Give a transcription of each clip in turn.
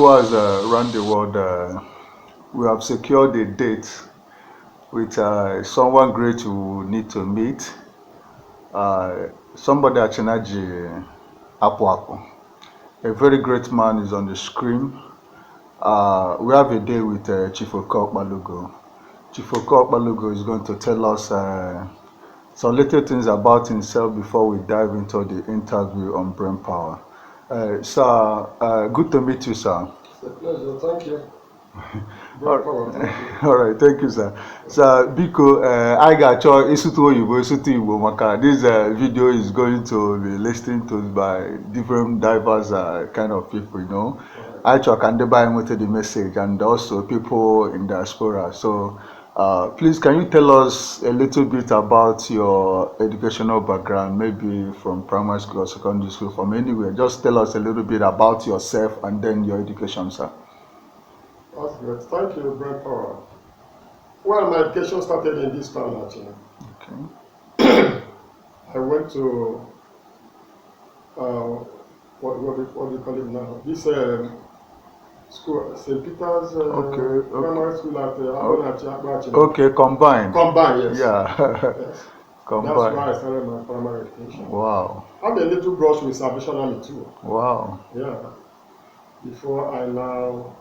viewers around the world, we have secured a date with someone great we need to meet. Somebody Achina Apu. A very great man is on the screen. We have a day with Chief Okpalaugo. Chief Okpalaugo is going to tell us some little things about himself before we dive into the interview on BrainPower. Sir, good to meet you, sir. It's a pleasure, thank you. All right, thank you, sir. Sir, Biko, I got your Igbo maka. This video is going to be listened to by different diverse kind of people, you know. I can buy the message and also people in diaspora. So, please, can you tell us a little bit about your educational background, maybe from primary school or secondary school, from anywhere? Just tell us a little bit about yourself and then your education, sir. That's great. Thank you, BrainPower. Well, my education started in this town, Achina. Okay. I went to what do you call it now? This school, St. Peter's Primary School at Achina. Okay, combined. Combined, yes. Yeah. Yes. Combined. That's why I started my primary education. Wow. I had a little brush with Salvation Army too. Wow. Yeah. Before I now,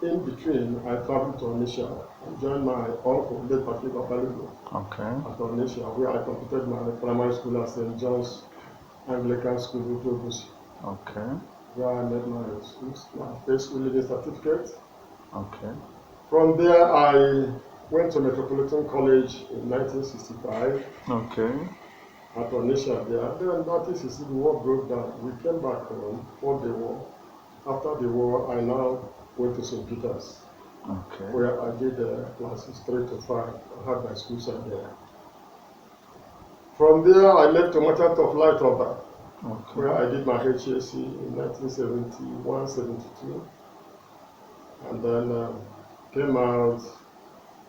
in between, I traveled to Onitsha and joined my uncle, late Patrick Okpalaugo, at Onitsha, where I completed my primary school at St. John's Anglican School, Ugonaechemba. Okay. Where I met my first school leaving certificate. Okay. From there, I went to Metropolitan College in 1965. Okay. At Onitsha there. Then in 1960, the war broke down. We came back home for the war. After the war, I now went to St. Peter's, where I did classes 3 to 5. I had my school set there. From there, I left to Merchant of Light Order, where I did my HSC in 1971-72. And then came out,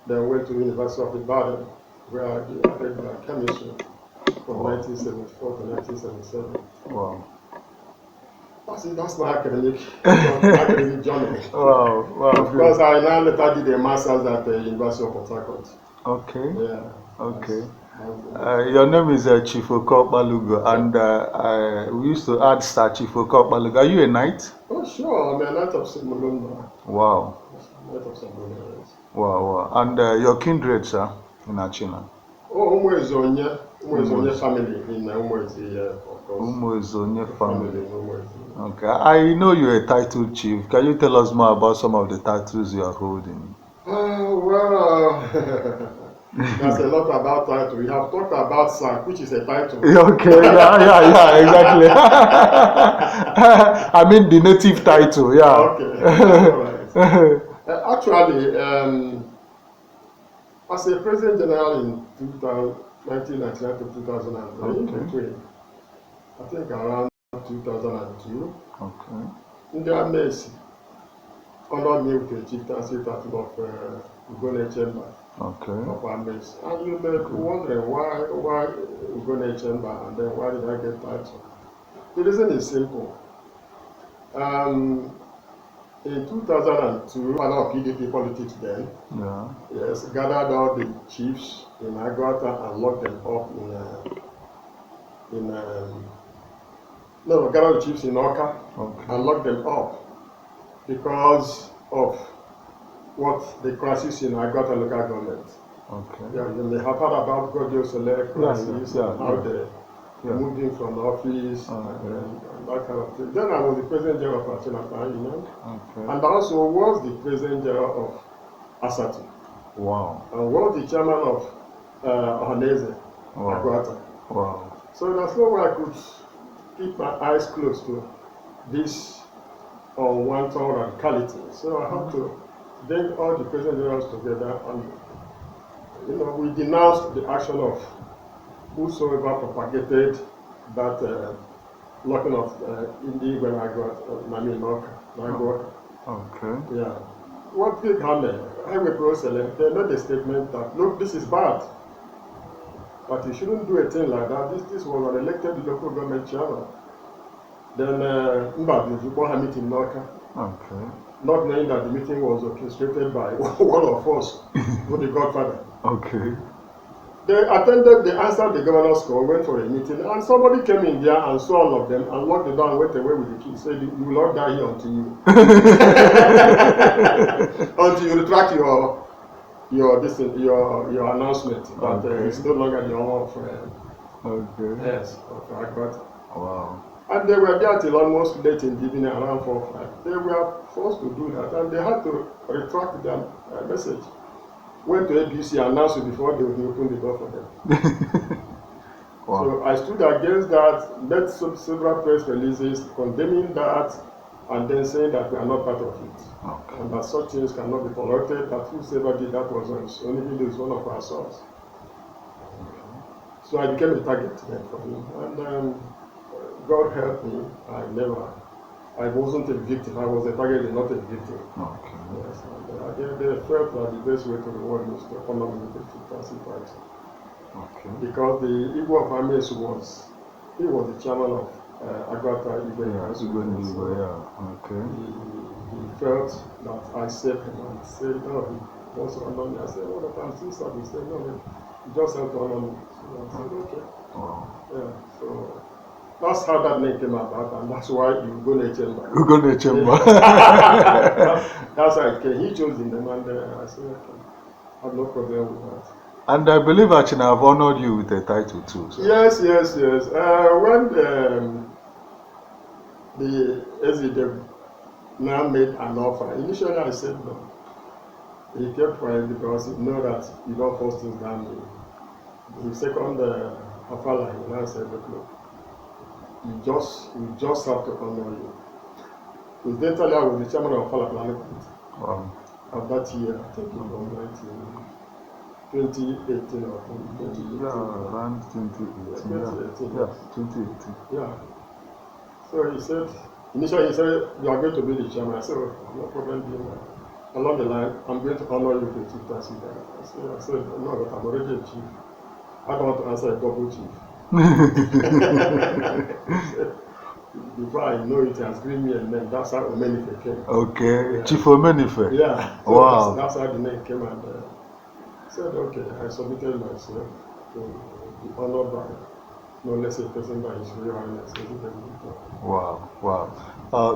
then went to the University of Ibadan, where I did my chemistry from 1974 to 1977. Wow. That's my academic journey. Wow. Of course, I now later did a master's at the University of Port Harcourt. Okay. Yeah. Okay. Your name is Chief Okpalaugo, and we used to add Star Chief Okpalaugo. Are you a knight? Oh, sure. I'm a knight of Simulona. Wow. Knight of Simulona, yes. Wow. And your kindred, sir, in Achina? Oh, Umwezonye family in Umwezi, of course. Umwezonye family. Okay. I know you're a titled chief. Can you tell us more about some of the titles you are holding? Well, there's a lot about title. We have talked about SAC, which is a title. Okay, yeah, exactly. I mean the native title, yeah. Okay, all right. Actually, as a President General in 1999 to 2003, in between, I think around 2002, in the Messi honored me with a chieftaincy title of Ugonaechemba. Of Emeritus. And you may be wondering why Ugonaechemba and then why did I get title? The reason is simple. In 2002, I know PDP politics then. Yeah. Yes, gathered all the chiefs in Agwata and locked them up gathered the chiefs in Okey and locked them up because of what the crisis in Agwata local government. Yeah, you may have heard about Godiosele crisis and how they moved him from the office and that kind of thing. Then I was the President General of Achina, you know, and also was the President General of Asatu. Wow. And was the Chairman of Ohaneze, Agwata. Wow. So that's no way I could keep my eyes closed to this unwanted radicality. So I had to bring all the President Generals together and, you know, we denounced the action of whosoever propagated that locking of Indi when I got Nami Noka. Okay. Yeah. What did happen? Highway Pro-Select, they made a statement that, look, this is bad. But you shouldn't do a thing like that. This was an elected local government chairman. Then Mba had meeting in Norca. Okay. Not knowing that the meeting was orchestrated by one of us, with the Godfather. Okay. They answered the governor's call, went for a meeting, and somebody came in there and saw all of them and locked the door and went away with the key. Said, "You will not die here until you until you retract your announcement that it's no longer the honor of yes, of Agbata." Wow. And they were there till almost late in the evening, around 4 or 5. They were forced to do that, and they had to retract their message. Went to ABC, announced it before they opened the door for them. Wow. So I stood against that, made several press releases condemning that, and then saying that we are not part of it. Okay. And that such things cannot be tolerated, that whoever did that was only one of our sons. Okay. So I became a target then for him. And God helped me. I wasn't a victim. I was a target and not a victim. Okay. Yes, and they felt that the best way to reward me is to honor me with the chieftaincy title. Okay. Because the Igbo of Ames was the chairman of Agbata Igbo. Okay. He felt that I saved him and said, "No, he wants to honor me." I said, "Well, I'm still sad." He said, "No, he just helped to honor me." So I said, "Okay." Wow. Yeah. So that's how that name came about, and that's why Ugonaechemba. Ugonaechemba. That's how it came. He chose the name, and I said, "Okay, I have no problem with that." And I believe Achina have honored you with a title too. So. Yes. When the SED now made an offer, initially I said no. He kept quiet because he knew that you don't force things down me. The second offer line, I said, "Look, you just have to honor you." Incidentally, I was the chairman of BrainPower PLANET of that year. I think it was 2018 or 2018. Yeah, around 2018. Yeah, 2018. Yeah. So initially he said, "You are going to be the chairman." I said, "Oh, no problem being that." Along the line, "I'm going to honor you with the chieftaincy." I said, "No, but I'm already a chief. I don't want to answer a double chief." Before I know it, he has given me a name. That's how Omenife came. Okay, yeah. Chief Omenife. Yeah. So wow. That's how the name came, and said, "Okay." I submitted myself to be honored by no less a person by His Royal Highness. Wow.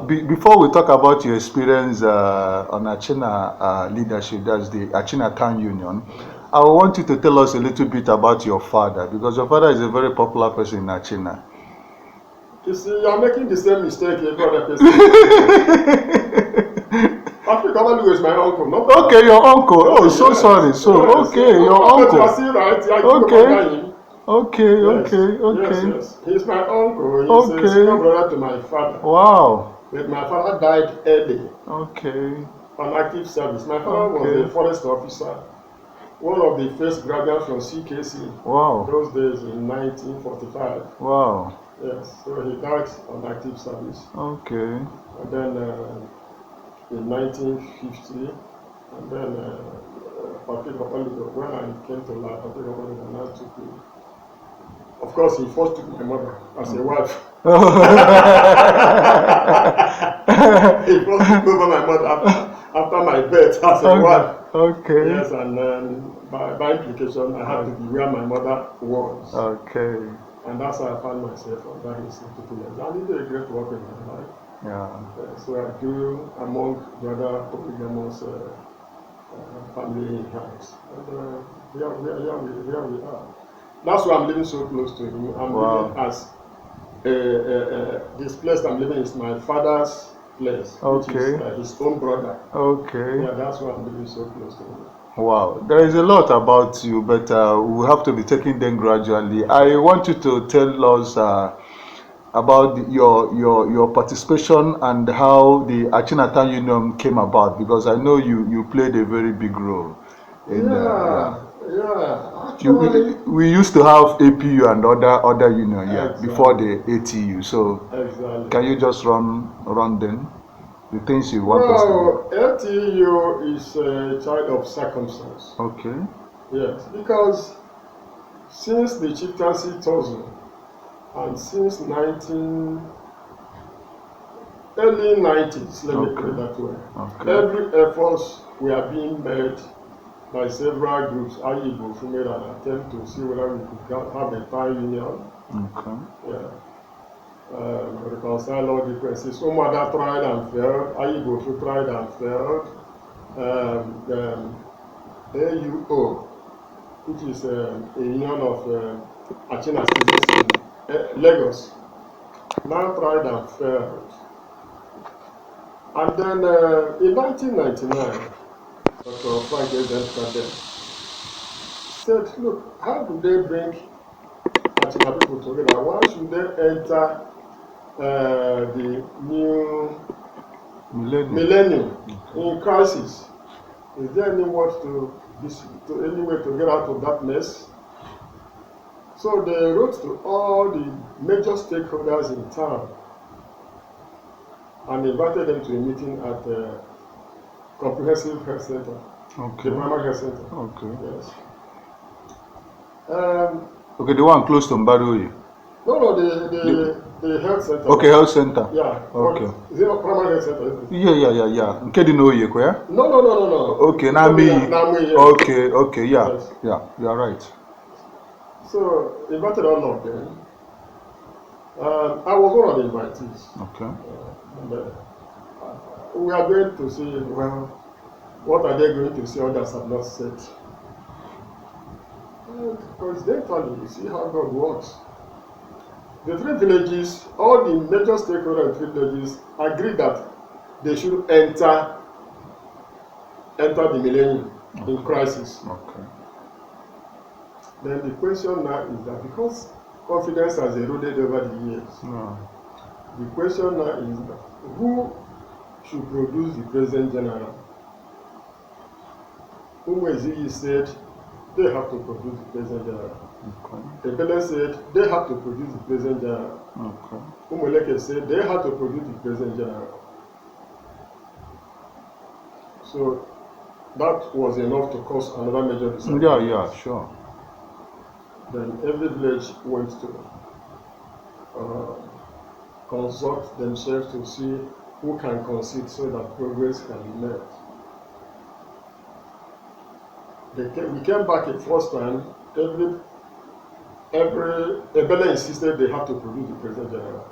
Before we talk about your experience on Achina leadership, that's the Achina Town Union, I want you to tell us a little bit about your father, because your father is a very popular person in Achina. You see, you are making the same mistake every other person. Okpalaugo is my uncle, not okay, your uncle. Oh, yes. So sorry. So, yes. Okay, your uncle. But you are still right. Okay. Yes. He's my uncle. He's a senior brother to my father. Wow. But my father died early. Okay. On active service. My father was a forest officer. One of the first graduates from CKC. Wow. Those days in 1945. Wow. Yes. So he died on active service. Okay. And then in 1950, and then when I came to life, now took me. Of course, he first took my mother as a wife. He first took over my mother after my birth as a wife. Okay. Yes, and by implication, I had to be where my mother was. Okay. And that's how I found myself under his tutelage. And he did a great work in my life. Yeah. So I grew among the other polygamous family house. And here we are. That's why I'm living so close to him. I'm living as this place I'm living is my father's place, which is his own brother. Okay. Yeah, that's why I'm living so close to him. Wow, there is a lot about you, but we have to be taking them gradually. I want you to tell us about your participation and how the Achina Town Union came about, because I know you played a very big role. In, Actually, we used to have APU and other union, exactly. Before the ATU. So exactly. Can you just run them? The things you want us to do. ATU is a child of circumstance. Okay. Yes, because since the chieftaincy tussle and since 19 early 90s, let me put it that way. Every efforts were being made by several groups. Ayibo made an attempt to see whether we could have a town union. Yeah. Reconcile all differences. Some other tried and failed. Ayibo tried and failed. AUO, which is a union of Achina citizens in Lagos, now tried and failed. And then in 1999, Dr. Frank then said, look, how do they bring Achina people together? Why should they enter the new millennium in crisis? Is there any way to get out of that mess? So they wrote to all the major stakeholders in town and invited them to a meeting at the Comprehensive Health Center, the primary health center. Yes. Okay, the one close to Mbadoye. No, the health center. Okay, health center. Yeah. Okay. Is it a primary health center? Yeah. Nke di no ye kwa? No. Okay, Nami. Okay, yeah. Yes. Yeah, you are right. So, invited all of them. I was one of the invitees. Okay. We are going to see, well, what are they going to see others have not said? And coincidentally, you see how God works. The three villages, all the major stakeholders in three villages agreed that they should enter the millennium in crisis. Okay. Then the question now is that because confidence has eroded over the years, the question now is that who should produce the President General? Umwezi said they have to produce the President General. The President said they have to produce the President General. Umweleke said they have to produce the President General. So that was enough to cause another major disagreement. Yeah, sure. Then every village went to consult themselves to see who can concede so that progress can be made. We came back the first time. Ebele insisted they have to produce the President General.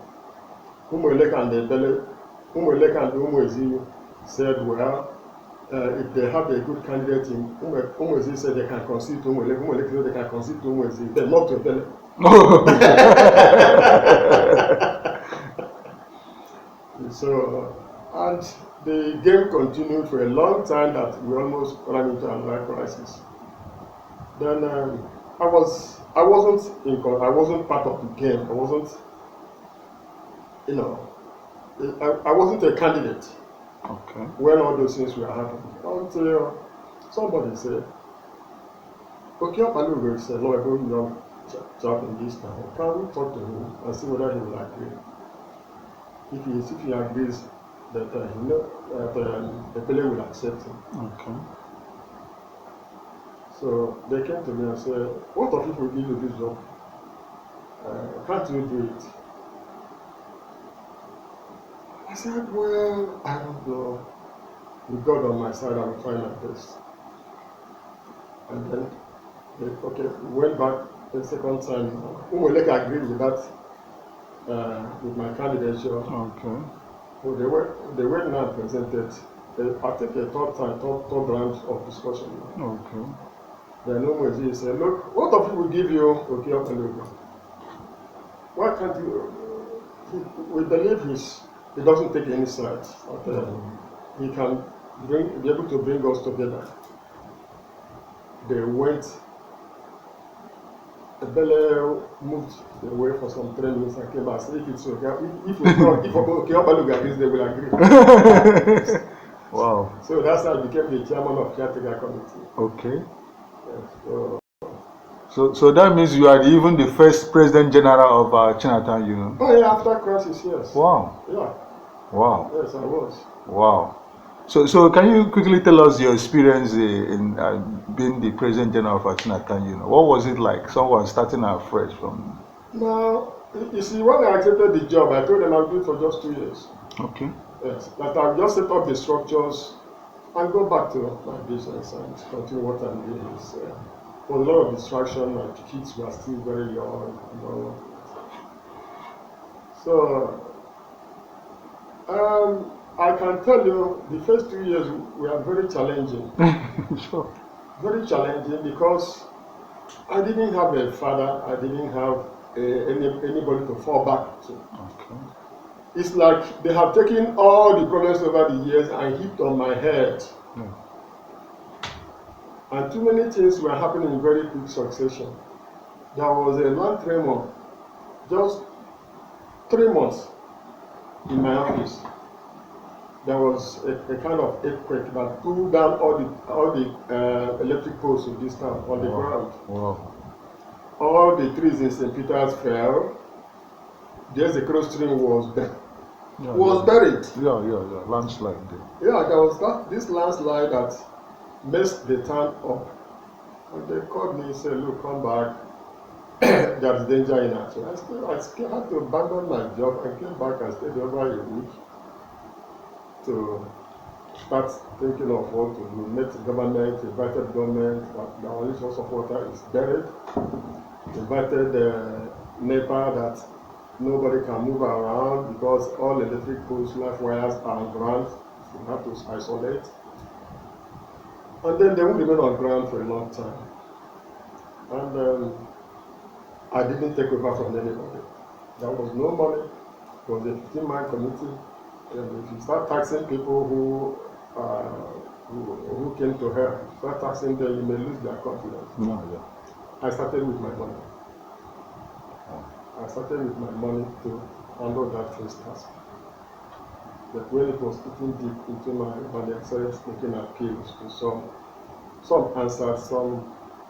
Umweleka and Umwezi said, well, if they have a good candidate in Umwezi said they can concede to Umweleka said they can concede to Umwezi, then not to Ebele. So, and the game continued for a long time that we almost ran into another crisis. Then I wasn't part of the game. I wasn't a candidate. Okay. When all those things were happening, until somebody said, Okpalaugo is a loyal young chap in this town. Can we talk to him and see whether he will agree? If he agrees that the player will accept him. Okay. So they came to me and said, what of if we give you this job? Can't you do it? I said, well, I don't know. With God on my side, I will try my best. And then, we went back the second time. Umweleka agreed with that, with my candidature. Okay. So they were now presented. I think a third round of discussion. Okay. Then Umwezi said, look, what if we give you Okpalaugo? Why can't you? We believe he doesn't take any sides. He can be able to bring us together. They went. Ebele moved away for some 3 minutes and came back. So if it's okay, if Okpalaugo agrees, they will agree. Wow. So that's how I became the chairman of caretaker committee. Okay. Yes, so that means you are even the first President General of Chinatown Union. Oh yeah, after crisis, yes. Wow. Yeah. Wow. Yes, I was. Wow. So can you quickly tell us your experience in being the President General of Chinatown Union? What was it like? Someone starting afresh from. Now, you see, when I accepted the job, I told them I'll do it for just 2 years. Okay. Yes, that I'll just set up the structures and go back to my business and continue what I'm doing. For a lot of distraction, my kids were still very young and all. So, I can tell you the first 2 years were very challenging. Sure. Very challenging because I didn't have a father, I didn't have anybody to fall back to. Okay. It's like they have taken all the problems over the years and heaped on my head. Yeah. And too many things were happening in very quick succession. There was a land tremor, just 3 months in my office. There was a kind of earthquake that pulled down all the electric poles in this town on the ground. Wow. All the trees in St. Peter's fell. There's a cross stream was buried. Yeah. Landslide there. Yeah, there was this landslide that messed the town up. And they called me and said, look, come back. There's danger in action. I still had to abandon my job and came back and stayed over a week to start thinking of what to do. Met the government, invited government, that the only source of water is buried. Invited NEPA that nobody can move around because all electric poles, life wires are on ground. So you have to isolate. And then they will remain on ground for a long time. And I didn't take over from anybody. There was no money. It was a 15-man committee. And if you start taxing people who came to help, start taxing them, you may lose their confidence. Yeah. I started with my money. I started with my money to handle that first task. But when it was getting deep into my money, I started making appeals to some answered, some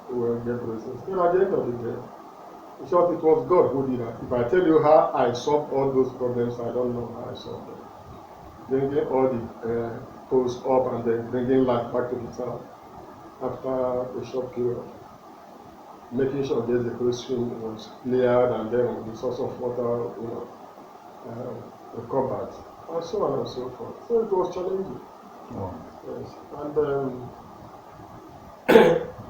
were get reasons. Then at the end of the day, in short, it was God who did that. If I tell you how I solved all those problems, I don't know how I solved them. Bringing all the poles up and then bringing light back to the town after a short period. Making sure there's a crossing was cleared and then the source of water, recovered, and so on and so forth. So it was challenging. Wow. Yes. And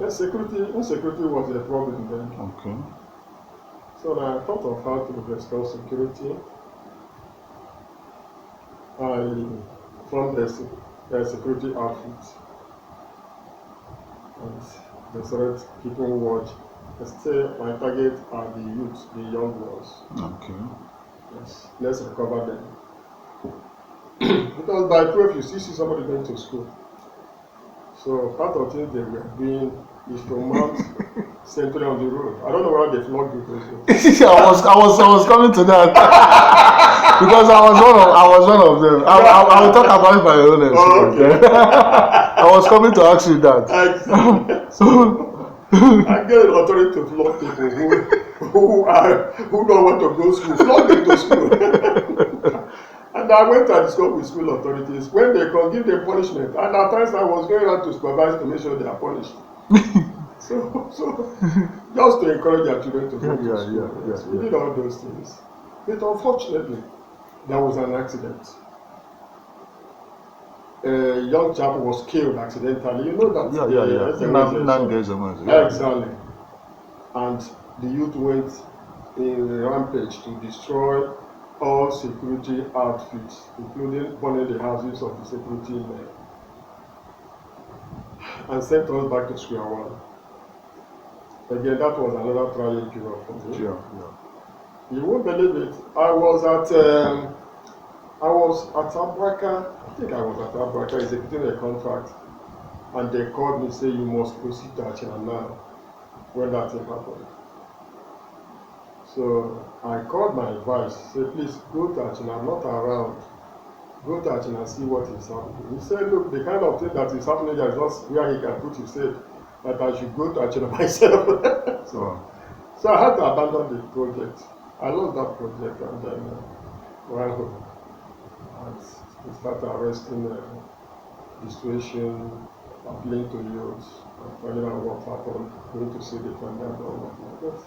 insecurity was a problem then. Okay. So I thought of how to restore security. I formed a security outfit and they started keeping watch. Still, my target are the youth, the young ones. Okay. Yes, let's recover them. Because by 12 you still see somebody going to school. So part of things they were doing is to mount sentry on the road. I don't know whether they flogged you those days. I was coming to that because I was one of them. I will talk about my own experience. Oh, okay. I was coming to ask you that. I get an authority to flog people who don't want to go to school. Flog them to school. And I went and discussed with school authorities. When they can give them punishment, and at times I was going around to supervise to make sure they are punished. So just to encourage our children to go to school. Yes, we did all those things. But unfortunately, there was an accident. A young chap was killed accidentally. You know that? Exactly. And the youth went in a rampage to destroy all security outfits, including burning the houses of the security men, and sent us back to square one. Again, that was another trying period for me. Yeah. You won't believe it. I was at Abraka. I think I was at Abraka executing a contract, and they called me say you must proceed to Achina now when that thing happened. So I called my advice, say please go to Achina, I'm not around. Go to Achina and see what is happening. He said, look, the kind of thing that is happening there is not where he can put his head, that I should go to Achina myself. So I had to abandon the project. I lost that project and then ran home. And we started arresting the situation, appealing to youths, and finding out what happened, going to see the family and all of that.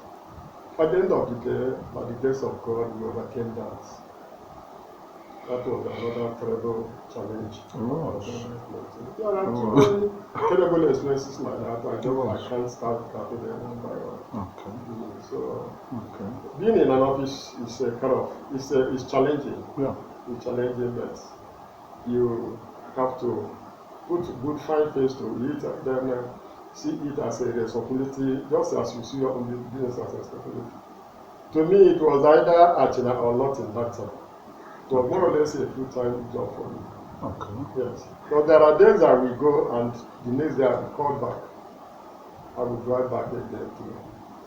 At the end of the day, by the grace of God, we overcame that. That was another terrible challenge. There are Oh. two terrible experiences like that. I can't start copying them one by one. Okay. So being in an office is a kind of it's challenging. Yeah. It's challenging, but you have to put good fine face to it and then see it as a responsibility, just as you see your own business as a responsibility. To me, it was either Achina or not in that time. It was more or less a full-time job for me. Okay. Yes. Because there are days I will go and the next day I will call back. I will drive back again to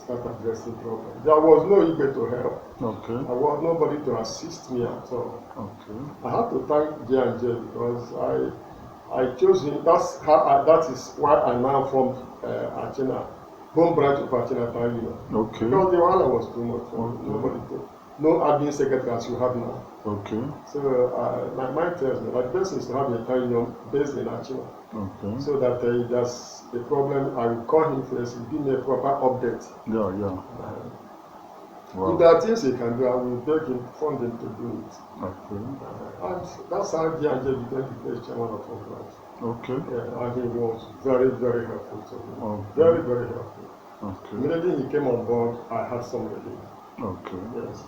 start addressing problems. There was no eager to help. Okay. There was nobody to assist me at all. Okay. I have to thank J&J because I chose him. That is why I now formed Achina, home branch of Achina Town Union. Okay. Because the wahala was too much for nobody to. No admin secretary as you have now. Okay. So my mind tells me that best is to have a town union based in Achina. Okay. So that if there's a problem, I will call him first, give me a proper update. Yeah, yeah. Wow. If there are things he can do, I will beg him, fund him to do it. Okay. And that's how J&J became the first chairman of home branch. Okay. Yeah, and he was very, very helpful to me. Okay. Very, very helpful. Okay. Immediately he came on board, I had some relief. Okay. Yes.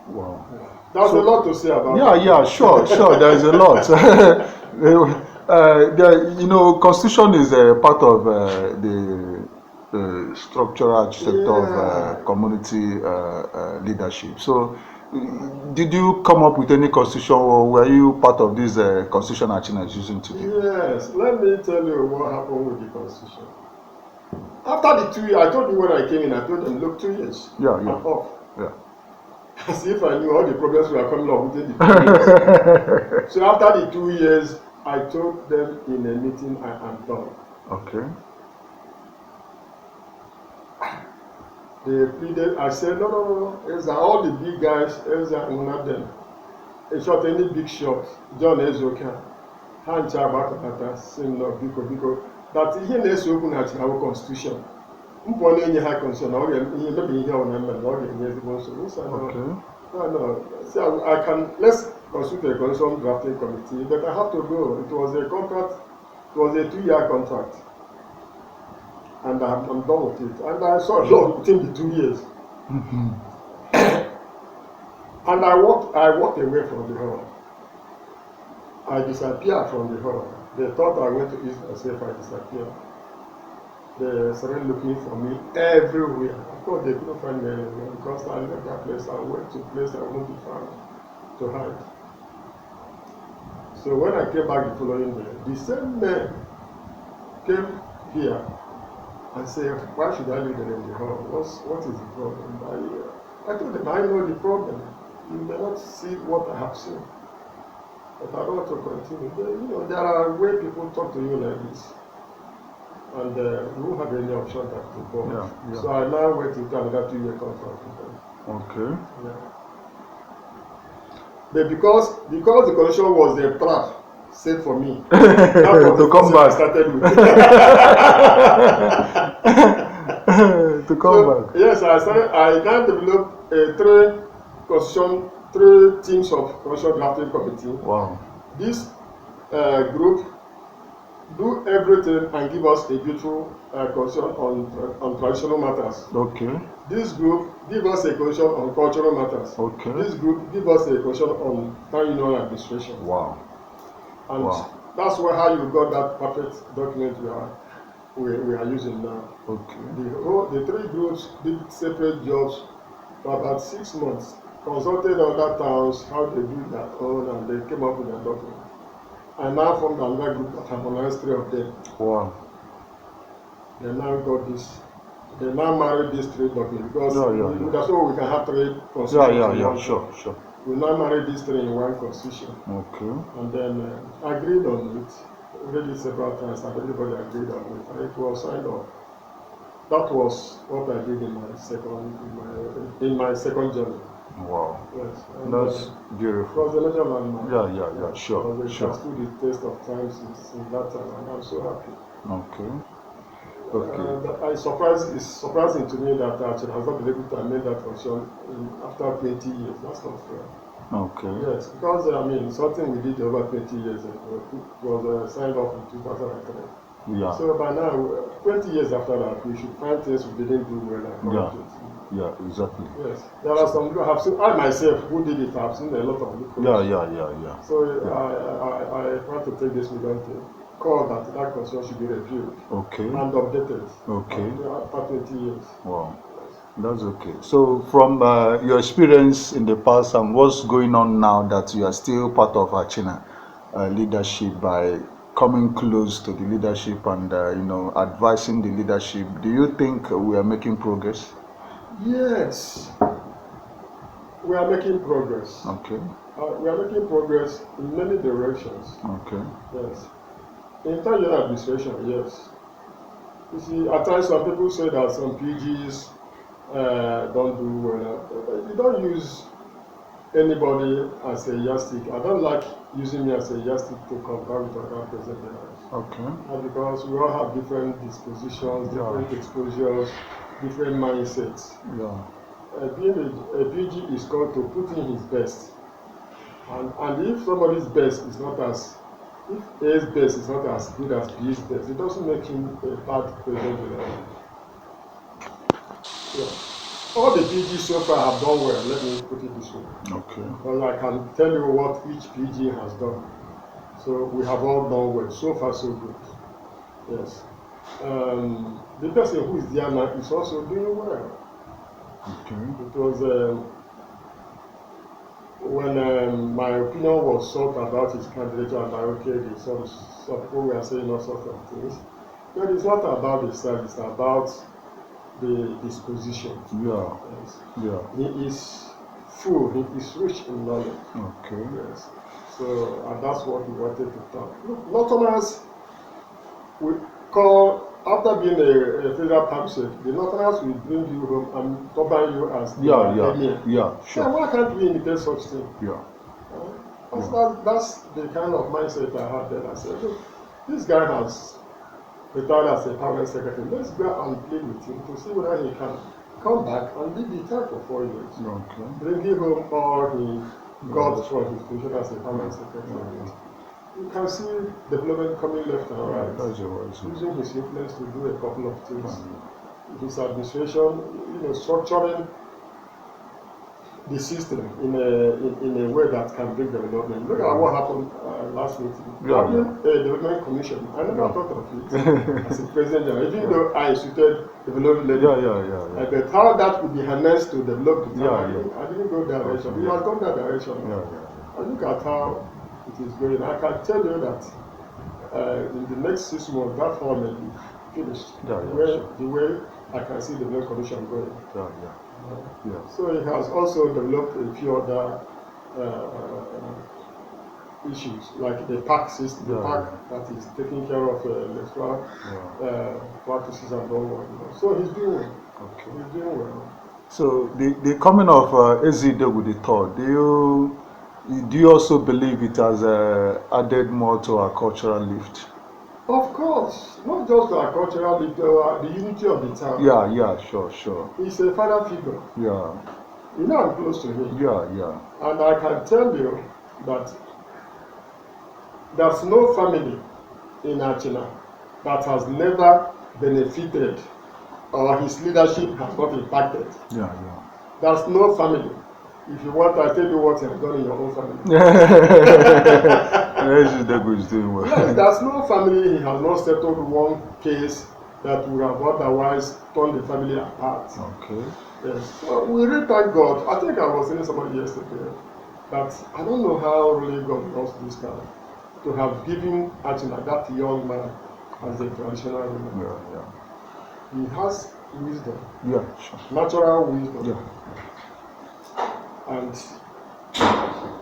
Wow. Yeah. There's a lot to say about that. Yeah, sure. There's a lot. Constitution is a part of the structural architecture of community leadership. So, did you come up with any constitution, or were you part of this constitution Achina is using today? Yes. Let me tell you what happened with the constitution. After the 2 years, I told you when I came in, I told them, look, 2 years. Yeah. I'm off. Yeah. As if I knew all the problems were coming up within the 2 years. So after the 2 years, I told them in a meeting, I am done. Okay. They pleaded, I said, no. All the big guys, one of them. In short, any big shot, John Ezoka, Han Chabakata, saying no, because that he needs to open at our constitution. Mpone any high concern, or maybe here on them, or no. So I can, let's consult a constitution drafting committee, but I have to go. It was a contract, it was a 2-year contract. And I'm done with it. And I saw a lot within the 2 years. And I walked away from the hall. I disappeared from the hall. They thought I went to eat myself, I disappeared. They started looking for me everywhere. Of course, they couldn't find me anywhere because I left that place. I went to a place I wouldn't be found to hide. So when I came back the following day, the same man came here and said, why should I leave them in the hall? What is the problem? I told them, I know the problem. You may not see what I have seen. But I don't want to continue. There are ways people talk to you like this. And you won't have any option than to go. Yeah. So I now went into another 2-year contract with them. Okay. Yeah. But because the condition was a trap set for me, to come back. I started with. To come back. Yes, I now developed three teams of constitution drafting committee. Wow. This group do everything and give us a beautiful constitution on traditional matters. Okay. This group give us a constitution on cultural matters. Okay. This group give us a constitution on town union administration. Wow. And that's how you got that perfect document we are using now. Okay. The three groups did separate jobs for about 6 months, consulted other towns how they do their own, and they came up with a document. I now formed another group that harmonized 3 of them. Wow. They now got this. They now married these 3 documents because that's why we can have 3 constitutions. Sure. We now married these 3 in one constitution. Okay. And then agreed on it. Read it several times, and everybody agreed on it. And it was signed off. That was what I did in my second journey. Wow. Yes. And that's beautiful. It was a major landmark. Yeah, sure. Because it has stood the test of time since that time, and I'm so happy. Okay. It's surprising to me that Achina has not been able to amend that constitution after 20 years. That's not fair. Okay. Yes, because I mean, something we did over 20 years ago was signed off in 2003. Yeah. So by now, 20 years after that, we should find things we didn't do well and correct it. Yeah, exactly. Yes, there are some. I have seen, I myself who did it. I've seen a lot of loopholes. Yeah. So I want to take this medium to call that constitution should be reviewed. Okay. And updated. Okay. After 20 years. Wow. That's okay. So from your experience in the past and what's going on now that you are still part of Achina leadership by coming close to the leadership and advising the leadership, do you think we are making progress? Yes, we are making progress. Okay. We are making progress in many directions. Okay. Yes. In terms of administration, yes. You see, at times some people say that some PGs don't do well. You don't use anybody as a yardstick. I don't like using me as a yardstick to compare with other presidents. Okay. Because we all have different dispositions, different exposures, different mindsets. Yeah. Being a PG is called to put in his best. And if somebody's best is not as, if A's best is not as good as B's best, it doesn't make him a bad president. Yeah. All the PGs so far have done well, let me put it this way. Okay. Because I can tell you what each PG has done. So we have all done well. So far, so good. Yes. The person who is there now is also doing well. Okay. Because when my opinion was sought about his candidature, and okay, some people were saying all sorts of things. But it's not about the style, it's about the disposition. Yeah. Yes. Yeah. He is full, he is rich in knowledge. Okay. Yes. So, and that's what we wanted to talk. Look, Northerners, we call, after being a federal publisher, the Northerners will bring you home and cover you as the emir. Yeah, sure. And why can't we imitate such thing? Yeah. That's the kind of mindset I had then. I said, look, this guy has retired as a permanent secretary. Let's go and play with him to see whether he can come back and lead the time for 4 years. Okay. Bringing home all he got from his position as a permanent secretary. You can see development coming left and right. Using his influence to do a couple of things. His administration, structuring the system in a way that can bring development. Look at what happened last meeting. Having a development commission, I never thought of it as a president. Even though I instituted development, but how that would be harnessed to develop the town, I didn't go that direction. We have gone that direction. And look at how it is going. I can tell you that in the next 6 months, that hall may be finished. The way I can see the development commission going. So it has also developed a few other issues, like the park system, the park that is taking care of electoral practices and all that. So he's doing well. Okay. He's doing well. So the coming of Ezide with the thought, do you also believe it has added more to our cultural lift? Of course, not just our cultural lift, the unity of the town. Yeah, sure. He's a father figure. Yeah. You know I'm close to him. Yeah. And I can tell you that there's no family in Achina that has never benefited or his leadership has not impacted. Yeah. There's no family. If you want, I tell you what you have done in your own family. Ezide is doing well. Yes, there's no family he has not settled one case that would have otherwise torn the family apart. Okay. Yes. So we really thank God. I think I was telling somebody yesterday that I don't know how really God wants this guy to have given Achina, that young man, as a traditional ruler. Yeah. He has wisdom. Yeah, sure. Natural wisdom. Yeah. And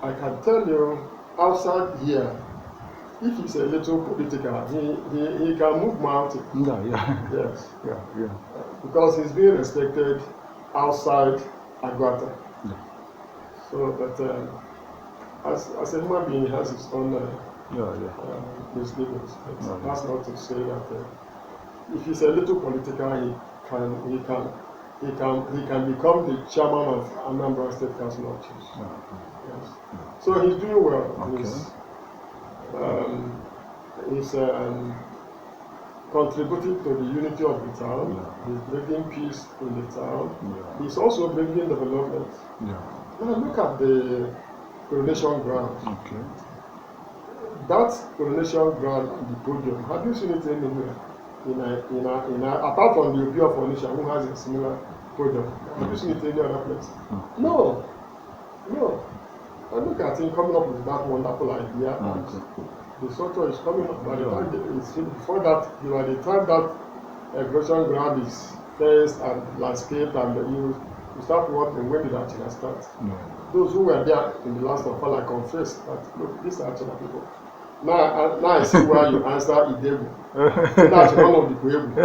I can tell you, outside here, if he's a little political, he can move mountains. Yeah. Yes. Yeah. Because he's being respected outside Aguata. Yeah. So that as a human being, he has his own misgivings. That's not to say that if he's a little political, he can he can become the chairman of Anambra State Council of Chiefs. Yes. So he's doing well. Okay. He's contributing to the unity of the town. He's bringing peace in the town. He's also bringing development. Now look at the coronation ground. Okay. That coronation ground and the podium, have you seen it anywhere? Apart from the Okey of Onitsha, who has a similar podium, have you seen it any other place? No. And look at him coming up with that wonderful idea. The structure is coming up. By the time before that, by the time that coronation ground is fenced and landscaped, and you start working, when did Achina start? Those who were there in the last of all, I confess that, look, these are Achina people. Now I see why you answer Idegu. That's one of the Kuebu.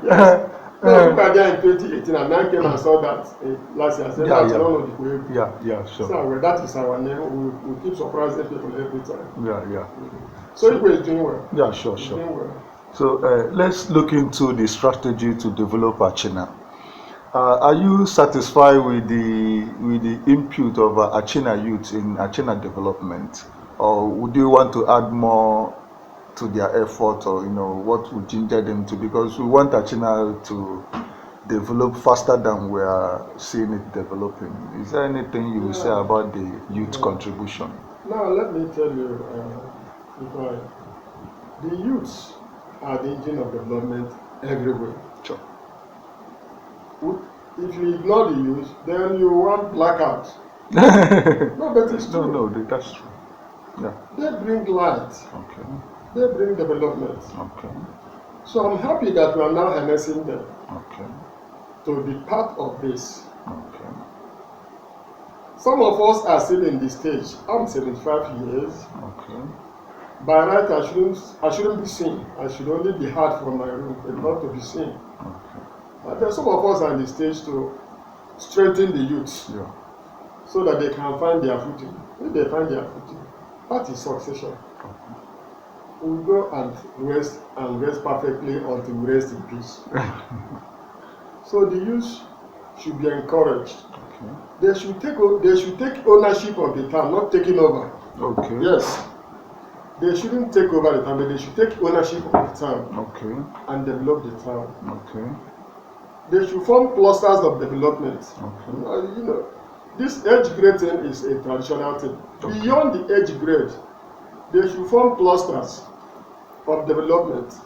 Yes. No, look at there in 2018, and I came and saw that last year. I said that's one of the Kuebu. Yeah, sure. So well, that is our name. We keep surprising people every time. Yeah. So Igwe is doing well. Yeah, sure. Doing well. So let's look into the strategy to develop Achina. Are you satisfied with the input of Achina youth in Achina development, or would you want to add more to their effort, or what would ginger them to? Because we want Achina to develop faster than we are seeing it developing. Is there anything you will say about the youth contribution? Now let me tell you, the youths are the engine of development everywhere. Sure. If you ignore the youth, then you want blackout. No, but it's true. No, that's true. Yeah. They bring light. Okay. They bring development. Okay. So I'm happy that we are now harnessing them. Okay. To be part of this. Okay. Some of us are still in this stage. I'm 75 years. Okay. By right, I shouldn't be seen. I should only be heard from my room, but not to be seen. Okay. But then some of us are in the stage to strengthen the youths, so that they can find their footing. If they find their footing, that is succession. We go and rest perfectly until we rest in peace. So the youth should be encouraged. Okay. They should take ownership of the town, not taking over. Okay. Yes. They shouldn't take over the town, but they should take ownership of the town. Okay. And develop the town. Okay. They should form clusters of development. Okay. This age grade thing is a traditional thing. Okay. Beyond the age grade, they should form clusters of development.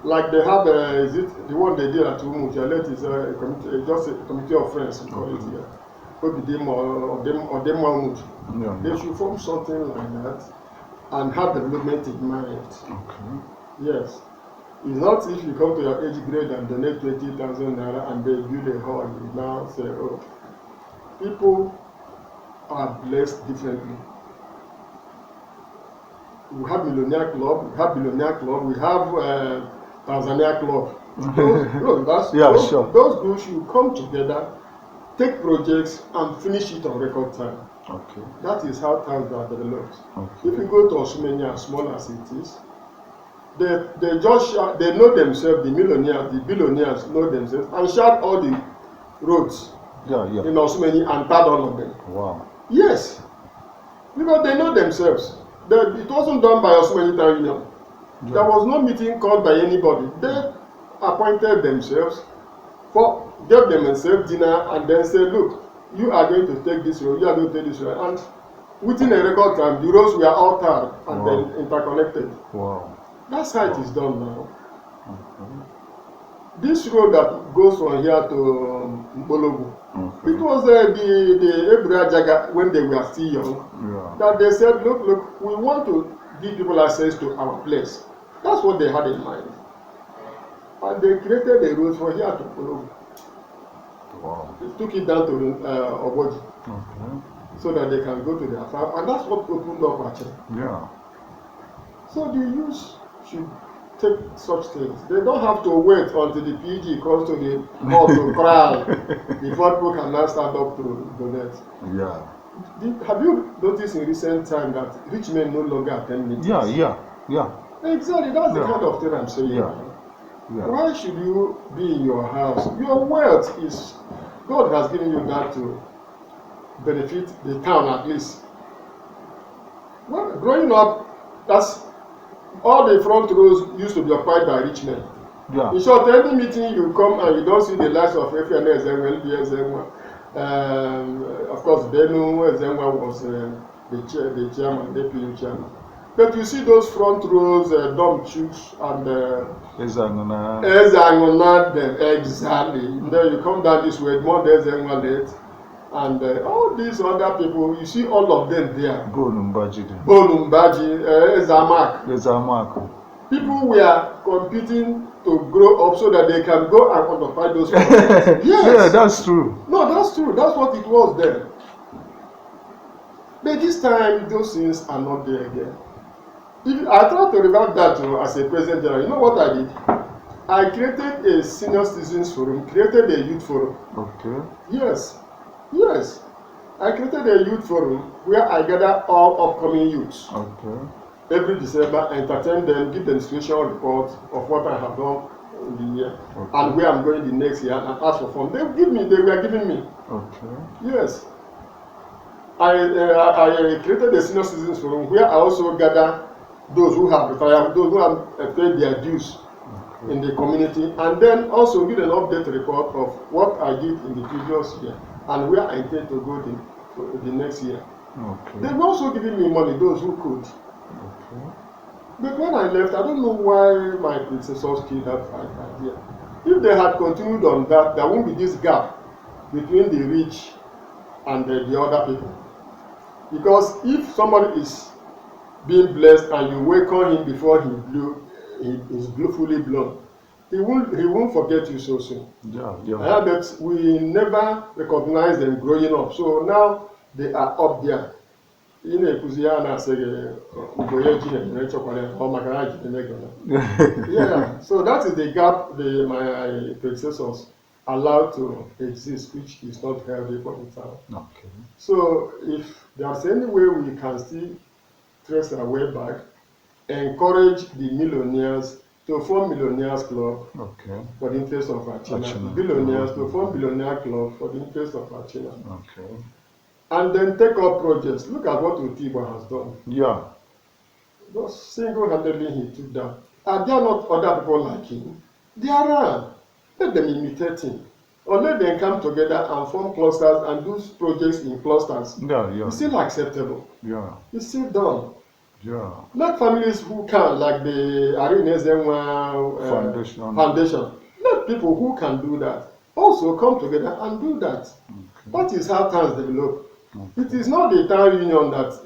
Like they have, is it the one they did at Umuchi? Is a committee, just a committee of friends, we call it here. They should form something like that and have development in mind. Okay. Yes. It's not if you come to your age grade and donate 20,000 naira and they build a hall, you now say, oh, people are blessed differently. We have Millionaire Club, we have Billionaire Club, we have Tanzania Club. Those groups should come together, take projects and finish it on record time. Okay. That is how towns are developed. Okay. If you go to Osumenya, as small as it is, they know themselves, the millionaires, the billionaires know themselves, and shout all the roads in Osumenya and start all of them. Wow. Yes. Because they know themselves. It wasn't done by Osumenya Town Union. Yeah. There was no meeting called by anybody. They appointed themselves, gave themselves dinner, and then said, look, you are going to take this road, you are going to take this road. And within a record time, the roads were all tarred and then interconnected. Wow. That's how it is done now. Okay. This road that goes from here to Okpalaugo, it was the Ebra Jaga when they were still young, that they said, look, we want to give people access to our place. That's what they had in mind. And they created a road from here to Okpalaugo. Wow. They took it down to Oboji, so that they can go to their farm. And that's what opened up Achina. Yeah. So the youth should take such things. They don't have to wait until the PG comes to the hall to cry before people can now stand up to donate. Yeah. Have you noticed in recent time that rich men no longer attend meetings? Yeah. Exactly. That's the kind of thing I'm saying. Yeah. Why should you be in your house? Your wealth is, God has given you that to benefit the town at least. Well, growing up, that's all the front rows used to be occupied by rich men. Yeah. In short, any meeting you come and you don't see the likes of FNS, of course, Benu Ezenwa was the chairman, the PU chairman. But you see those front rows, Dom Chooks and Ezangona, them, exactly. Then you come down this way, more Ezenwa late, and all these other people, you see all of them there. Bonumbaji, Ezamak. People were competing to grow up so that they can go and occupy those places. Yes. Yeah, that's true. No, that's true. That's what it was then. But this time, those things are not there again. If I try to revert that as a president general, you know what I did? I created a senior citizens forum, created a youth forum. Okay. Yes. I created a youth forum where I gather all upcoming youths. Okay. Every December, entertain them, give them situation report of what I have done in the year, okay, and where I'm going the next year, and ask for funds. They were giving me. Okay. Yes. I created a senior citizens forum where I also gather those who have retired, those who have paid their dues, okay, in the community, and then also give an update report of what I did in the previous year and where I intend to go the next year. Okay. They were also giving me money, those who could. Okay. But when I left, I don't know why my predecessors killed that idea. If they had continued on that, there won't be this gap between the rich and the other people. Because if somebody is being blessed and you welcome him before he is fully blown, he won't forget you so soon. Yeah. But we never recognize them growing up. So now they are up there. Yeah, so that is the gap my predecessors allowed to exist, which is not healthy for the town. Okay. So if there's any way we can still trace our way back, encourage the millionaires to form millionaires club, okay, for the interest of Achina. Billionaires to form billionaire club for the interest of Achina. Okay. And then take up projects. Look at what Otiba has done. Yeah. Just single-handedly he took down. Are there not other people like him? There are. Let them imitate him. Or let them come together and form clusters and do projects in clusters. Yeah. It's still acceptable. Yeah. It's still done. Yeah. Let families who can, like the Arinezemwa Foundation. Let people who can do that also come together and do that. Okay. That is how towns develop. Okay. It is not the town union that,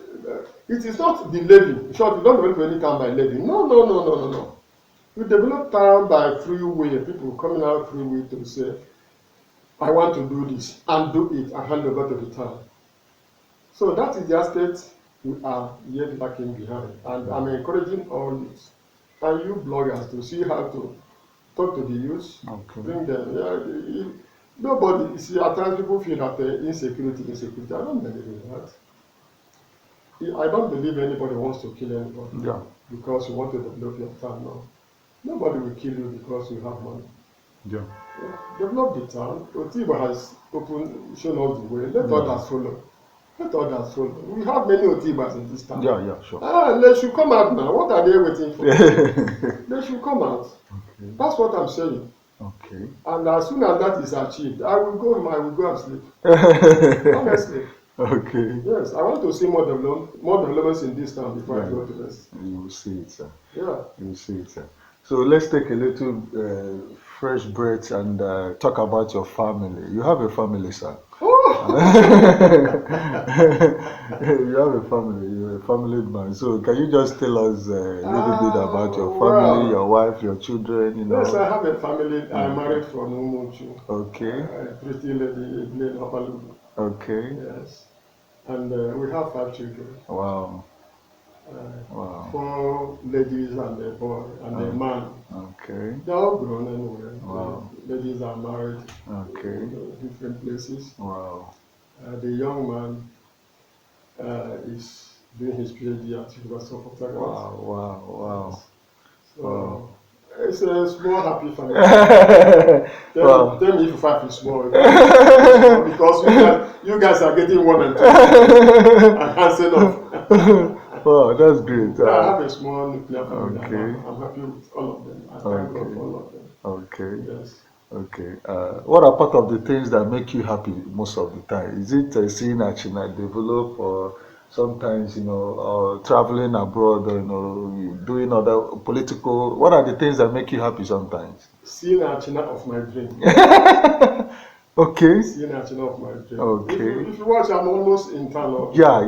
it is not the levy. In short, you don't develop any town by levy. No. You develop town by free will. People coming out free will to say, I want to do this, and do it, and hand over to the town. So that is the aspect we are yet lacking behind. And I'm encouraging all youths and you bloggers to see how to talk to the youths, okay, bring them. Yeah, nobody, you see, at times people feel that insecurity. I don't believe in that. I don't believe anybody wants to kill anybody, yeah, because you want to develop your town. No. Nobody will kill you because you have money. Yeah. Develop the town. Otiba has shown us the way. Let others follow. We have many Otibas in this town. Yeah, sure. They should come out now. What are they waiting for? They should come out. Okay. That's what I'm saying. Okay. And as soon as that is achieved, I will go home, I will go and sleep. Honestly. Okay. Yes, I want to see more developments in this town before I go to rest. You will see it, sir. Yeah. You will see it, sir. So let's take a little fresh breath and talk about your family. You have a family, sir. You have a family. You're a family man. So can you just tell us a little bit about your family, your wife, your children? You know. Yes, I have a family. I'm married from Umuchu. Okay. A pretty lady named Okpalaugo. Okay. Yes, and we have 5 children. Wow. Wow. 4 ladies and a boy and a man. Okay. They're all grown anyway. Wow. The ladies are married. Okay. In different places. Wow. The young man is doing his PhD at University of Okpalaugo. Wow. So It's a small happy family. Well. Tell me if 5 is small. Because you guys are getting 1 and 2 and handsing off. Wow, that's great. I have a small nuclear family. Okay. I'm happy with all of them. I thank God for all of them. Okay. Yes. Okay. What are part of the things that make you happy most of the time? Is it seeing Achina develop, or sometimes traveling abroad, or doing other political? What are the things that make you happy sometimes? Seeing Achina of my dream. Okay. Seeing Achina of my dream. Okay. If you watch, I'm almost in town. Yeah.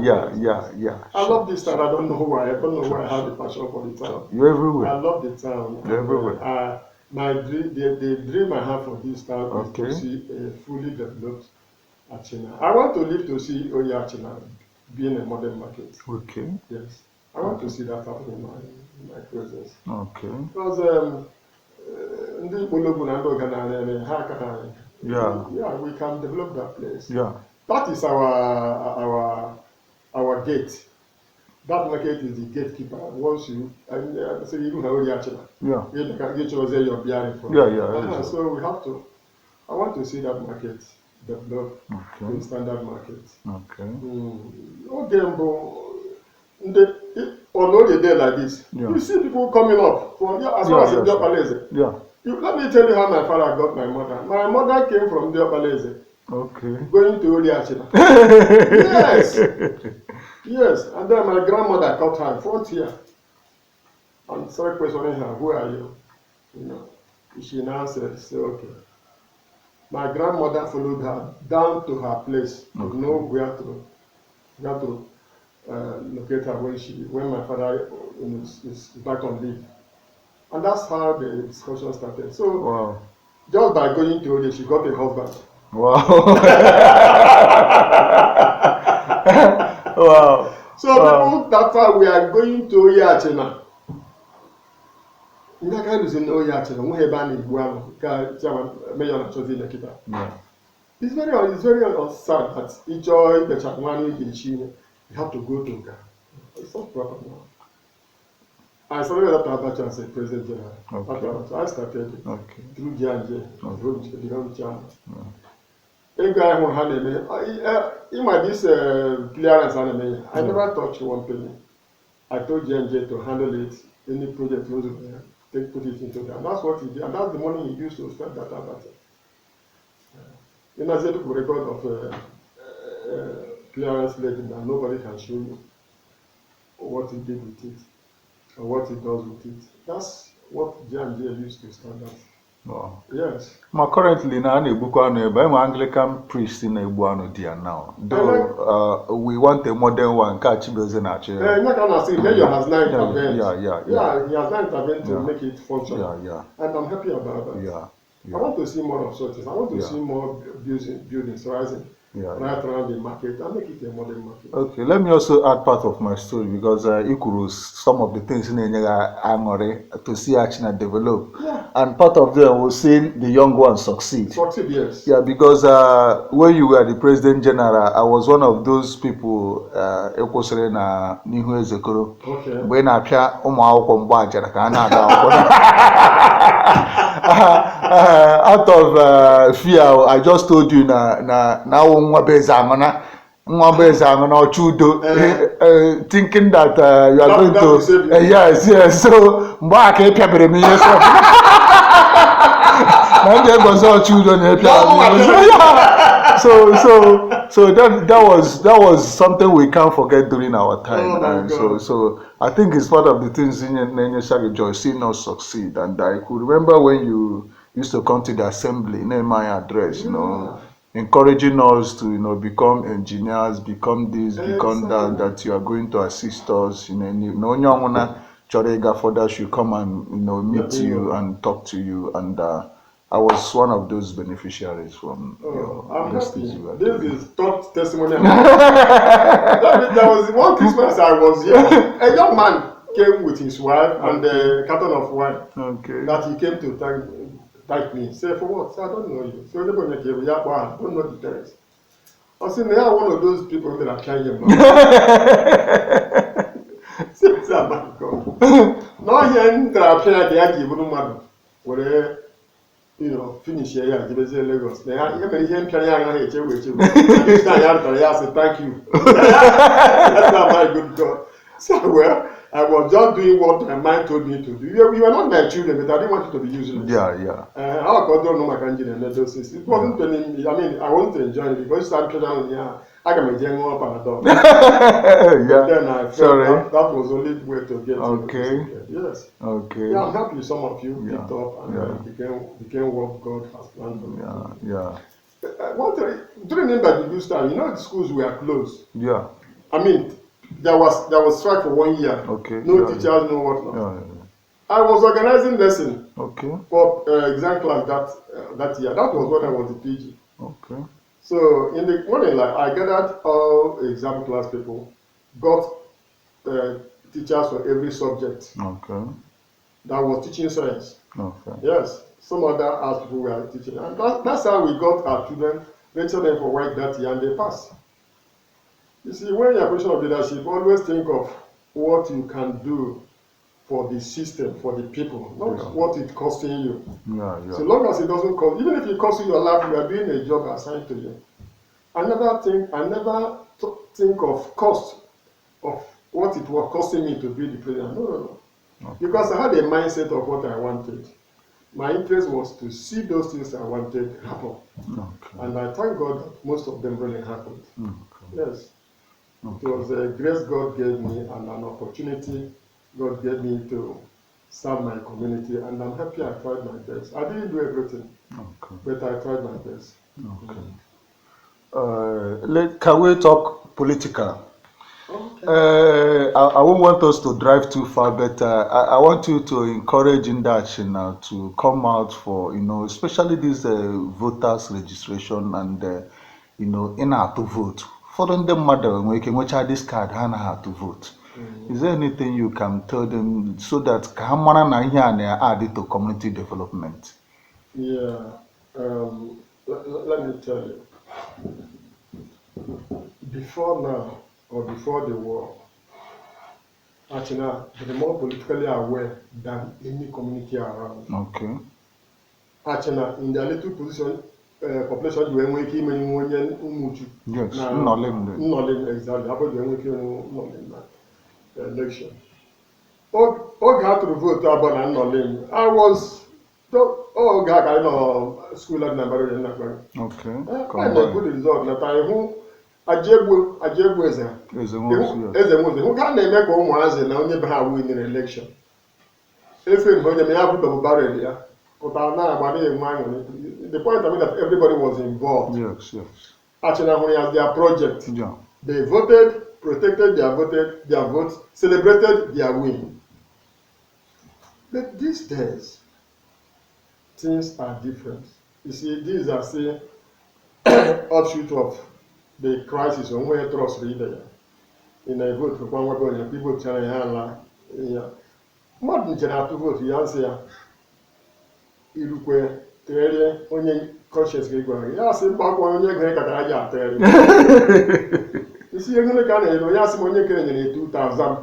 I love this town. I don't know why. I don't know why I have a passion for the town. You're everywhere. I love the town. You're everywhere. My dream, the dream I have for this town is Okay. to see a fully developed Achina. I want to live to see Okey Achina being a modern market. Okay. Yes. I want to see that happen in my presence. Okay. Because ndị Okpalaugo na ndị Ugonaechemba ha aka anyị. Yeah, we can develop that place. Yeah. That is our gate. That market is the gatekeeper. Once you say you have Okey Achina. Yeah. You can get your bearing from. Yeah. So we have to. I want to see that market develop to a standard market. Okay. On a day like this, you see people coming up from as far as the Okpalaugo. Yeah. Let me tell you how my father got my mother. My mother came from the Okpalaugo. Okay. Going to Okey Achina. Yes. And then my grandmother caught her in front here and started questioning her, who are you? She now said, okay. My grandmother followed her down to her place to know where to locate her when my father is back on leave. And that's how the discussion started. So just by going to Okey, she got a husband. Wow. Wow. So people that we are going to Okey Achina. It's very sad that enjoy the Chakmani you have to go to Ghana. It's not proper now. I started that Abacha as a president general. So I started through J&J, the young chairman. This clearance anime, I never touched one penny. I told J&J to handle it, any project put it into that. And that's what he did, and that's the money he used to start that Abacha. In a set record of clearance legend, and nobody can show you what he did with it or what he does with it. That's what J&J used to stand at. Wow. Yes. Currently, I'm Anglican priest in Ebuano dear now. Though we want a modern one, catch Mayor has now intervened. Yeah, he has now intervened to make it function. And I'm happy about that. I want to see more of such. I want to see more buildings rising right around the market and make it a modern market. Okay, let me also add part of my story because some of the things in Angore to see Achina develop. And part of them was seeing the young ones succeed. Succeed, yes. Yeah, because when you were the President General, I was one of those people when I out of fear, I just told you thinking that you are going to yes. So so that was something we can't forget during our time. And so I think it's part of the things in Joy seeing us succeed. And I could remember when you used to come to the assembly, name my address, encouraging us to become engineers, become this, become that you are going to assist us. Chorega further should come and meet you and talk to you, and I was one of those beneficiaries from I'm happy. This is top testimony. There was one Christmas I was here. A young man came with his wife and a carton of wine. That he came to thank me. Say, for what? Say, I don't know you. So everybody came. I don't know the parents. I said, they are one of those people that are carrying him. Oh my God. No, here in Trapia, the Agibun Madu, where finish here at Lagos. They are even here in Kenya, with you. I said, thank you. That's not my good God. So, well, I was just doing what my mind told me to do. You are not my children, but I didn't want you to be useless. Yeah. How I don't know my country and those things. It wasn't any, I mean, I wanted to enjoy it because I started down here. I got my general up and down. Yeah. Then I felt that was the only way to get to yes. Okay. Yeah, I'm happy some of you picked up and became what God has planned for you. Yeah. During the good time, the schools were closed. Yeah. I mean, there was strike for 1 year. Okay. No teachers, no whatnot. Yeah. I was organizing lesson. Okay. For exam class that year. That was when I was the PG. Okay. So in the morning, I gathered all exam class people, got teachers for every subject. Okay. That was teaching science. Okay. Yes, some other arts people were teaching, and that's how we got our children, lectured them for work that year, and they passed. You see, when you're a position of leadership, always think of what you can do for the system, for the people, not what it's costing you. Yeah. So long as it doesn't cost, even if it costs you your life, you are doing a job assigned to you. I never think of cost of what it was costing me to be the president. No. Okay. Because I had a mindset of what I wanted. My interest was to see those things I wanted happen. Okay. And I thank God that most of them really happened. Okay. Yes. Okay. It was a grace God gave me and an opportunity God gave me to serve my community, and I'm happy I tried my best. I didn't do everything, but I tried my best. Okay. Can we talk political? Okay. I won't want us to drive too far, but I want you to encourage in that Achina to come out for, especially this voters registration and, in how to vote. For them mother, we can watch this card, how to vote. Is there anything you can tell them so that Kamana na here and add it to community development? Yeah. Let me tell you. Before now, or before the war, Achina is more politically aware than any community around. Okay. Achina, in their little position, population, you are making many umuchu. Yes, no, exactly. How about you election? Oge had to vote about an I was I know school at number. Okay. I had a good result. That I who Ajebu Eze who can't make one na onye ha win in election. If you know me have to barrier there, but now the point of it that everybody was involved. Yes. Actually, when has their project, they voted, protected their votes, celebrated their win. But these days, things are different. You see, these are say offshoot of the crisis on where trust leader. In a vote for one weapon, people tell you, Martin can have to vote, you answer. Irukwe, Terry, only conscious going. Yes, in back one, you're going to Terry. You see, you're going to get you ask when you're getting 2,000.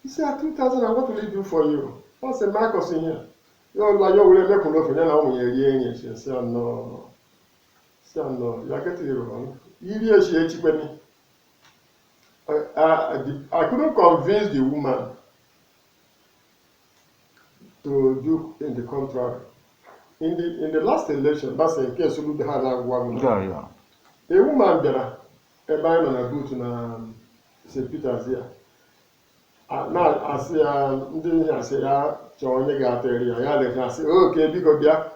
You say, 2,000, and what will it do for you? What's the Marcos in here? You're like, you're going to make a lot of you. Say, no. You're getting it wrong. I couldn't convince the woman to do in the contrary. In the last election, that's in case you had one. Yeah. The woman there, a buying on a boot in St. Peter's here. Now I say, I say, John, you got area. I say, okay, because there,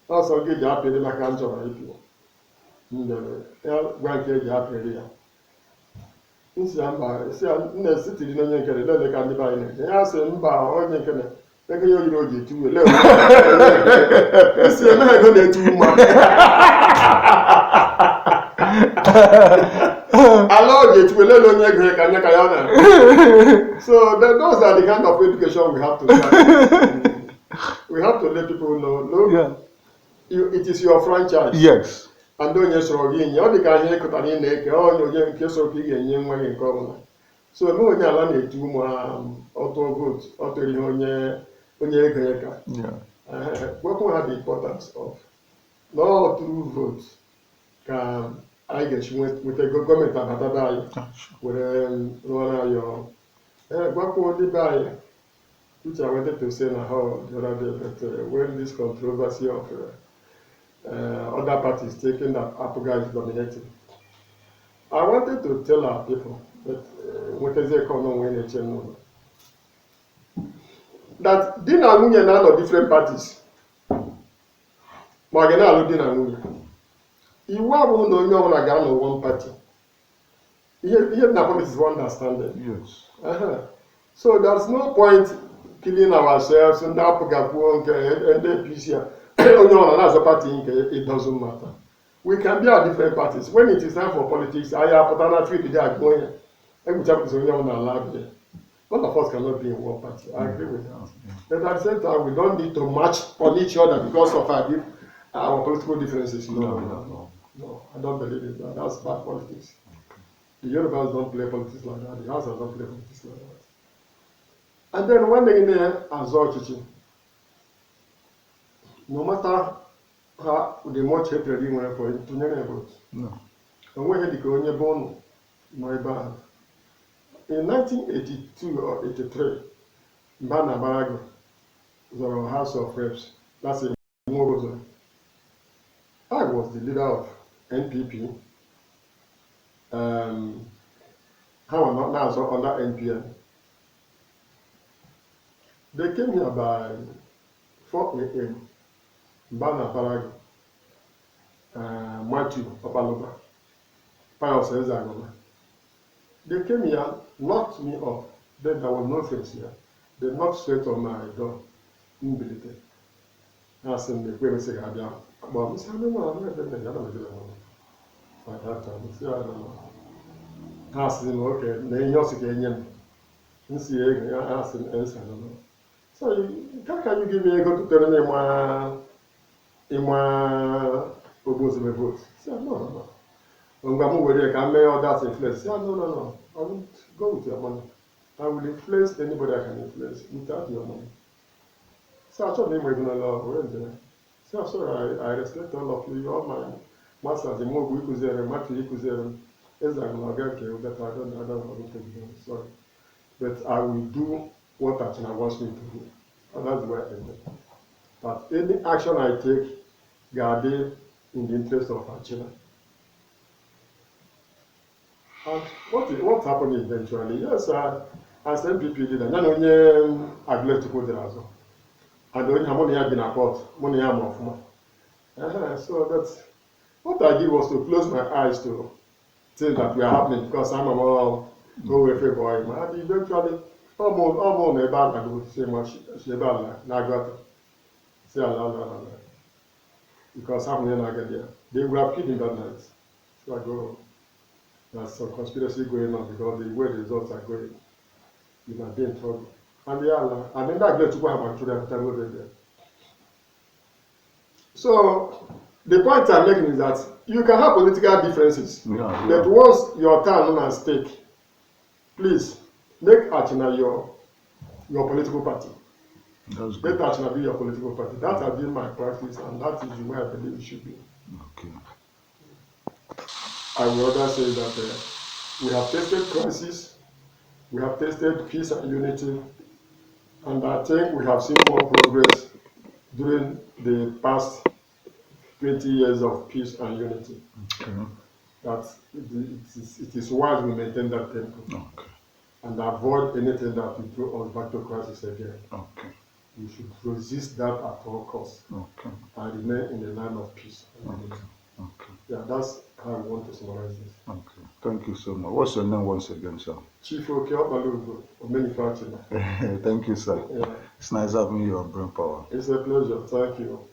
also get your pay like I'm John. Grandkids have area. Nsamba, see, I'm the city in the country, they can't buy anything. I say, Mba, or you can. Like you know, you too. This is not going to much. Allow you to learn your Greek and Yakayana. So those are the kind of education we have to start. We have to let people know. Look, it is your franchise. Yes. And don't just log in. You can hear Kotani Nake, or you can so big and young one in common. So no onye ala na-etu ụmụ ọtụ vote ọtụ ihe onye ego ya ka. Gwakwa ha the importance of not through vote ka anyị ga-echi nweta gọọmenti abataba anyị were rụọrọ anyị ọrụ. Gwakwa ndị be anyị, which I wanted to say now the other day, that when this controversy of other parties taking that Apuga is dominating, I wanted to tell our people that that di na nwunye na-anọ different parties ma ọ ga na-alụ di na nwunye. Iwu abụghị na onye ọbụla ga-anọ one party. Ihe na politics is understanding. Yes. So there's no point killing ourselves and APC onye ọbụla na-azọ party nke it doesn't matter. We can be at different parties. When it is time for politics, I have put on a tweet today going. None of us cannot be in one party. I agree with that. But at the same time, we don't need to match on each other because of our political differences. No, I don't believe in that. That's bad politics. The Yorubas don't play politics like that. The Hausas don't play politics like that. And then one thing in there, as no matter how the much hatred you want for it, to never vote. No. And when you go on your bone, my bad. In 1982 or 83, Mbana Barago was our House of Reps. That's a Mwogozo. I was the leader of NPP. How am I now so under NPN? They came here by 4 a.m. Mbana Barago, Matthew Okpalaugo, Pius Ezagoma. They came here, knocked me up. Then there was no face here. They knocked straight on my door. Imbilite. I said, the way we say, but I said, no, I'm not doing that. At that time, I said, I don't know. I said, okay, then you're saying, I said, I don't know. So, how can you give me a go to tell me my opposing vote? I said, no. When I can make all that influence, no. I won't go with your money. I will influence anybody I can influence without your money. So I told him we're going to love. So sorry, I respect all of you. You're my masters. The more we could say, Matthew, you could say, that I don't want to do. Sorry. But I will do what Achina wants me to do. And that's where I ended. But any action I take, guarded in the interest of Achina. And what happened eventually? Yes, as MPP did, and only I've to put there as well. And only money had been a pot, money I'm off. So that's what I did was to close my eyes to things that were happening because I'm a more go-away boy. And eventually, almost a bad I would say much, Nagata. Say Allah. Because I'm going to get there. They would have killed him that night. So I go. There's some conspiracy going on because the way the results are going, you might be in trouble. And they are, and then that gets to go have children time over there. So the point I'm making is that you can have political differences, but once your turn on at stake, please make Achina your political party. Let Achina be your political party. That has been my practice, and that is the way I believe it should be. Okay. I would rather say that we have tasted crisis, we have tasted peace and unity, and I think we have seen more progress during the past 20 years of peace and unity. Okay. That it is wise we maintain that tempo. Okay. And avoid anything that will throw us back to crisis again. Okay. We should resist that at all costs. Okay. And remain in the line of peace and unity. Okay. Yeah, that's how I want to summarize this. Okay. Thank you so much. What's your name once again, sir? Chief Okey, Okpalaugo, Omenife, Achina. Thank you, sir. Yeah. It's nice having you on BrainPower. It's a pleasure. Thank you.